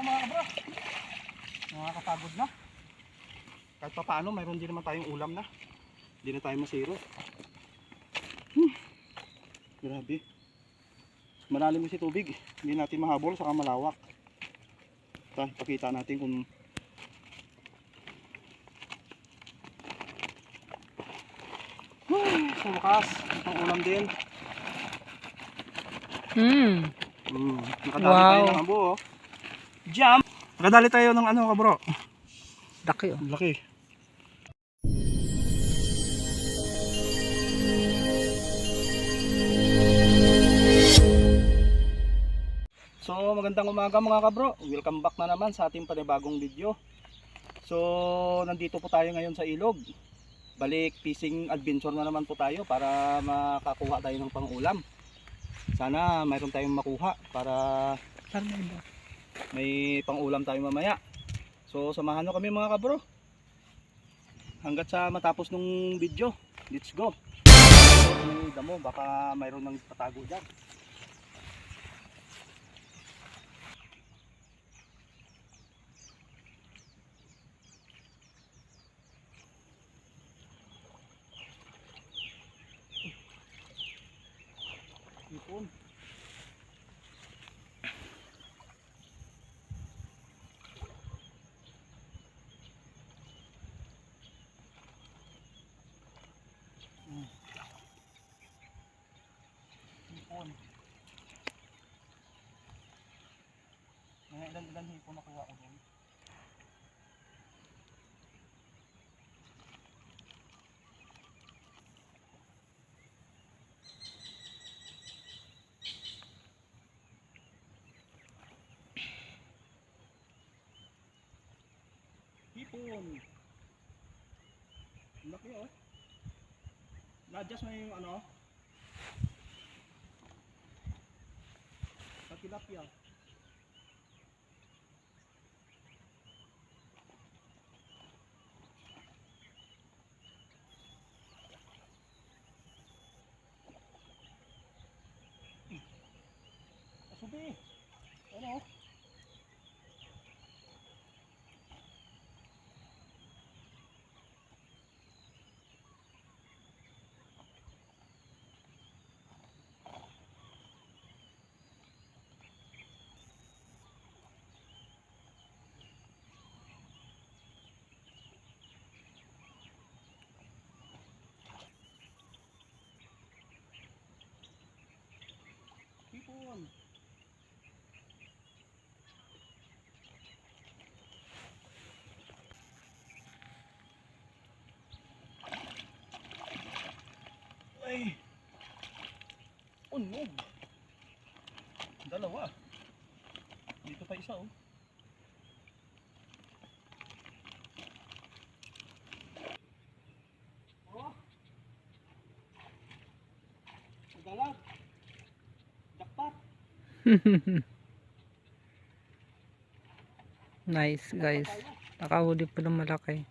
na mga kabro. Nakakapagod na. Kahit pa paano, mayroon din naman tayong ulam na. Hindi na tayo masiro. Grabe. Malalim si tubig. Hindi natin mahabol, saka malawak. Pakita natin kung sa wakas, ang ulam din. Nakadali tayo ng abo, oh. Jump! Nakadali tayo ng ano, kabro? Laki, oh. Laki. So, magandang umaga mga kabro. Welcome back na naman sa ating panibagong video. So, nandito po tayo ngayon sa ilog. Balik fishing adventure na naman po tayo para makakuha tayo ng pang-ulam. Sana mayroon tayong makuha para may pang-ulam tayo mamaya. So, samahan nyo kami mga kabro. Hanggat sa matapos ng video. Let's go. May damo, baka mayroon nang patago dyan. Ipon. Ipon. Mga ilan hipon nakuha ko doon. Hipon. Laki, oh. Na-adjust mo yung ano? Sa tilapia. Asubi. Ano? Hipon. Ay. Unog. Dalawa. Dito pa isa, oh. Oh. Dalag. Dakpat. Nice guys. Nakahuli pa ng malaki.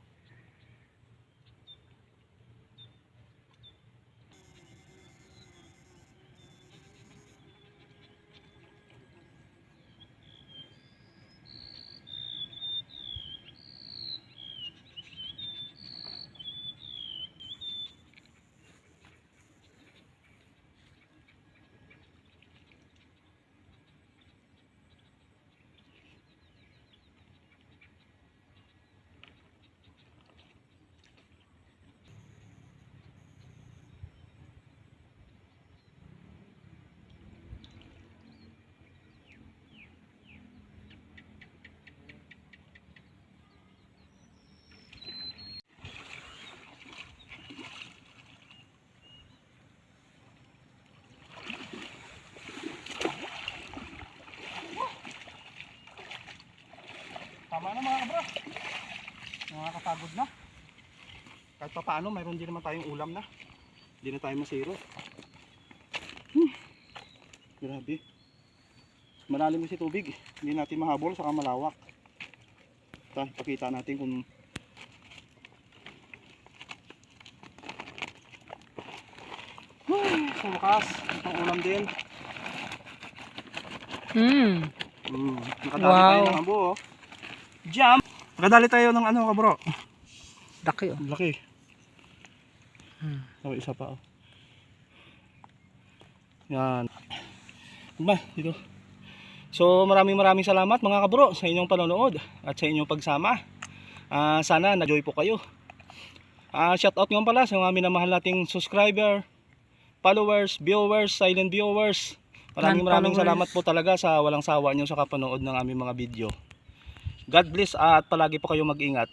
Tama na mga kabro. Nakakapagod na. Kahit pa paano, mayroon din naman tayong ulam na. Hindi na tayo masiro. Grabe. Malalim si tubig. Hindi natin mahabol, saka malawak. Pakita natin kung sa wakas, ang ulam din. Nakadali Wow. tayo ng abo, oh. Jump! Nakadali tayo ng ano ka bro? Laki oh. Laki. Hmm. Oh, isa pa, oh. Yan. Ba, dito. So maraming salamat mga kabro sa inyong panonood at sa inyong pagsama. Sana na-enjoy po kayo. Shout out nga pala sa mga minamahal nating subscriber, followers, viewers, silent viewers. Maraming Followers. salamat po talaga sa walang sawa nyo sa kapanood ng aming mga video. God bless at palagi po kayo mag-ingat.